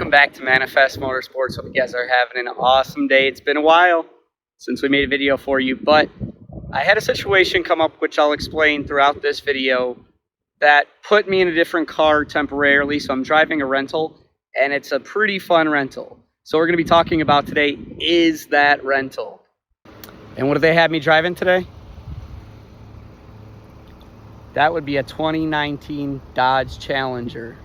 Welcome back to Manifest Motorsports. Hope you guys are having an awesome day. It's been a while since we made a video for you, but I had a situation come up which I'll explain throughout this video that put me in a different car temporarily. So I'm driving a rental and it's a pretty fun rental. So we're going to be talking about today is that rental. And what do they have me driving today? That would be a 2019 Dodge Challenger.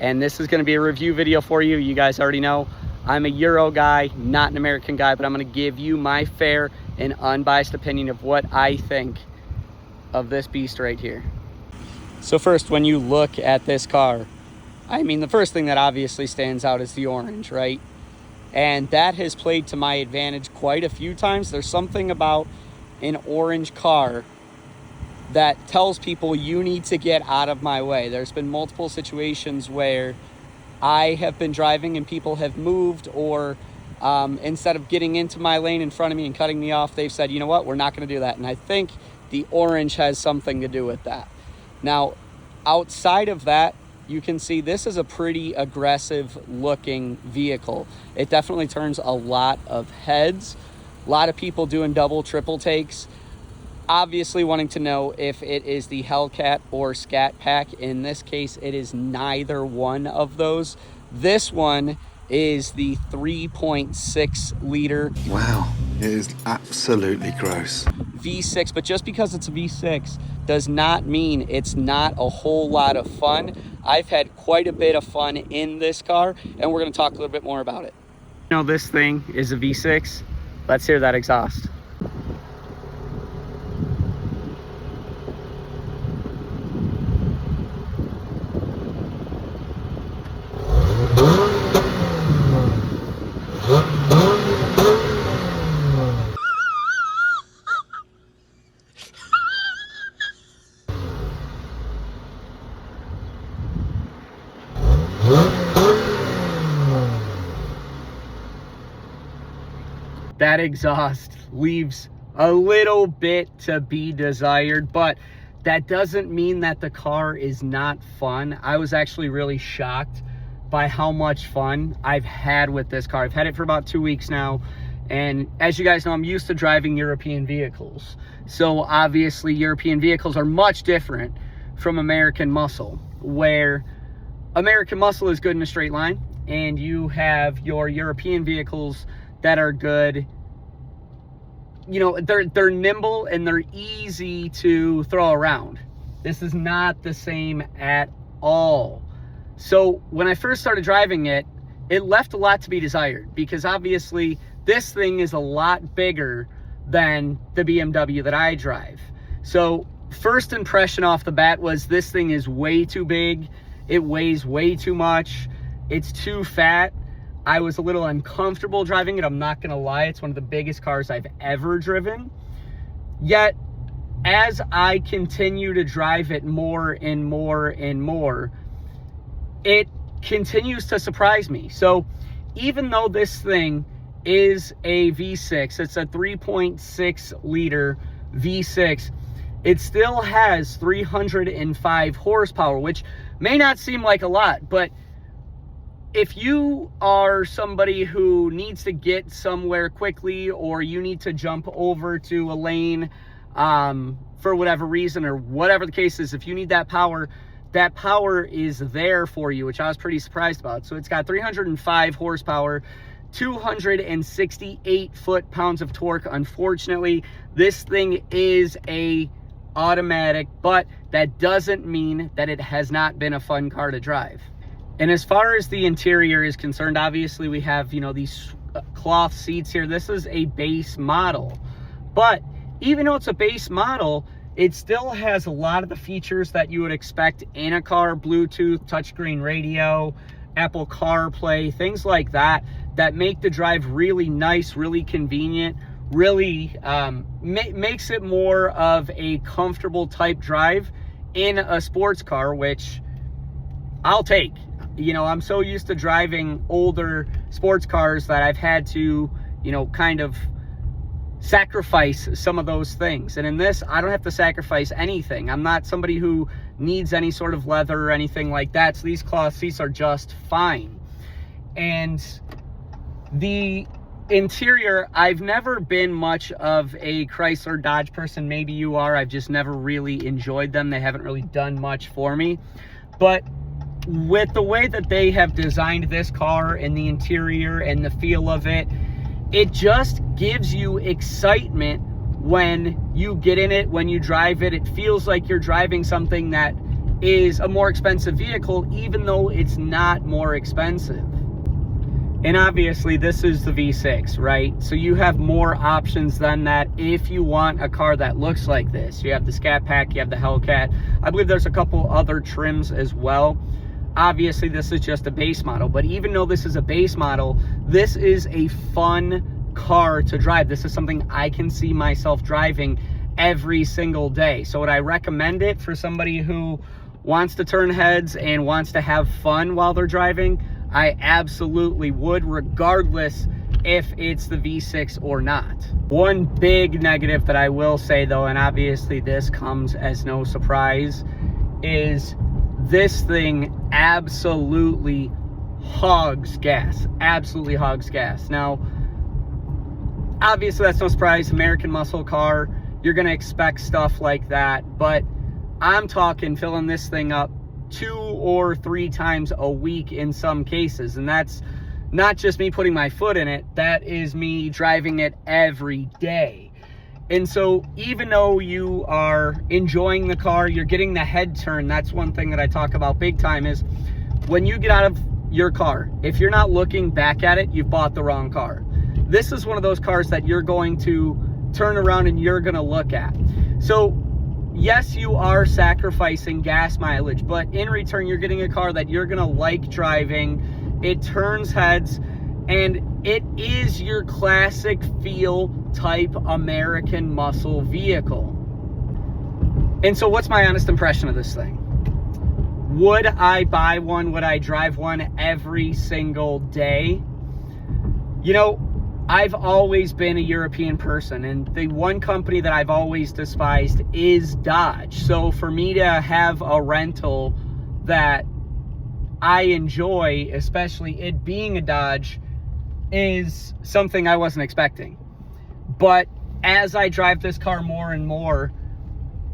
And this is going to be a review video for you. You guys already know I'm a Euro guy, not an American guy, but I'm going to give you my fair and unbiased opinion of what I think of this beast right here. So first, when you look at this car, I mean, the first thing that obviously stands out is the orange, right? And that has played to my advantage quite a few times. There's something about an orange car that tells people you need to get out of my way. There's been multiple situations where I have been driving and people have moved, or instead of getting into my lane in front of me and cutting me off, they've said, you know what, we're not going to do that. And I think the orange has something to do with that. Now, outside of that, you can see this is a pretty aggressive looking vehicle. It definitely turns a lot of heads. A lot of people doing double, triple takes. Obviously wanting to know if it is the Hellcat or Scat Pack. In this case, it is neither one of those. This one is the 3.6 liter. Wow, it is absolutely gross. V6, but just because it's a V6 does not mean it's not a whole lot of fun. I've had quite a bit of fun in this car, and we're going to talk a little bit more about it. You know, this thing is a V6. Let's hear that exhaust. That exhaust leaves a little bit to be desired, but that doesn't mean that the car is not fun. I was actually really shocked by how much fun I've had with this car. I've had it for about 2 weeks now, and as you guys know, I'm used to driving European vehicles. So obviously European vehicles are much different from American muscle, where American muscle is good in a straight line, and you have your European vehicles that are good. You know, they're nimble and they're easy to throw around. This is not the same at all. So when I first started driving it, it left a lot to be desired, because obviously this thing is a lot bigger than the BMW that I drive. So first impression off the bat was this thing is way too big. It weighs way too much. It's too fat. I was a little uncomfortable driving it. I'm not going to lie. It's one of the biggest cars I've ever driven. Yet, as I continue to drive it more and more and more, it continues to surprise me. So even though this thing is a V6, it's a 3.6 liter V6, it still has 305 horsepower, which may not seem like a lot, but if you are somebody who needs to get somewhere quickly, or you need to jump over to a lane for whatever reason, or whatever the case is, if you need that power is there for you, which I was pretty surprised about. So it's got 305 horsepower, 268 foot-pounds of torque. Unfortunately, this thing is a automatic, but that doesn't mean that it has not been a fun car to drive. And as far as the interior is concerned, obviously we have, you know, these cloth seats here. This is a base model, but even though it's a base model, it still has a lot of the features that you would expect in a car: Bluetooth, touchscreen radio, Apple CarPlay, things like that, that make the drive really nice, really convenient, really makes it more of a comfortable type drive in a sports car, which I'll take. You know, I'm so used to driving older sports cars that I've had to, you know, kind of sacrifice some of those things. And in this, I don't have to sacrifice anything. I'm not somebody who needs any sort of leather or anything like that. So these cloth seats are just fine. And the interior, I've never been much of a Chrysler Dodge person. Maybe you are. I've just never really enjoyed them. They haven't really done much for me. But with the way that they have designed this car and the interior and the feel of it, it just gives you excitement when you get in it, when you drive it. It feels like you're driving something that is a more expensive vehicle, even though it's not more expensive. And obviously this is the V6, right? So you have more options than that if you want a car that looks like this. You have the Scat Pack, you have the Hellcat. I believe there's a couple other trims as well. Obviously this is just a base model, but even though this is a base model, this is a fun car to drive. This is something I can see myself driving every single day. So would I recommend it for somebody who wants to turn heads and wants to have fun while they're driving? I absolutely would, regardless if it's the V6 or not. One big negative that I will say though, and obviously this comes as no surprise, is this thing absolutely hogs gas. Absolutely hogs gas. Now, obviously that's no surprise. American muscle car, you're gonna expect stuff like that, but I'm talking filling this thing up 2 or 3 times a week in some cases. And that's not just me putting my foot in it, that is me driving it every day. And so even though you are enjoying the car, you're getting the head turn. That's one thing that I talk about big time, is when you get out of your car, if you're not looking back at it, you've bought the wrong car. This is one of those cars that you're going to turn around and you're going to look at. So yes, you are sacrificing gas mileage, but in return, you're getting a car that you're gonna like driving. It turns heads, and it is your classic feel type American muscle vehicle. And so what's my honest impression of this thing? Would I buy one? Would I drive one every single day? You know, I've always been a European person, and the one company that I've always despised is Dodge. So for me to have a rental that I enjoy, especially it being a Dodge, is something I wasn't expecting. But as I drive this car more and more,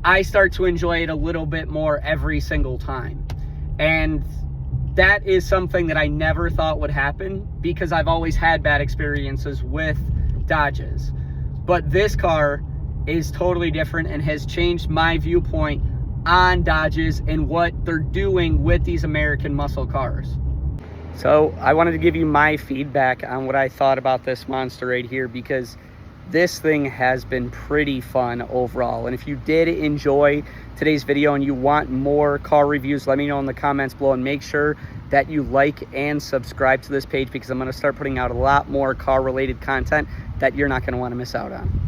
I start to enjoy it a little bit more every single time. And that is something that I never thought would happen, because I've always had bad experiences with Dodges. But this car is totally different and has changed my viewpoint on Dodges and what they're doing with these American muscle cars. So I wanted to give you my feedback on what I thought about this monster right here, because this thing has been pretty fun overall. And if you did enjoy today's video and you want more car reviews, let me know in the comments below, and make sure that you like and subscribe to this page, because I'm going to start putting out a lot more car related content that you're not going to want to miss out on.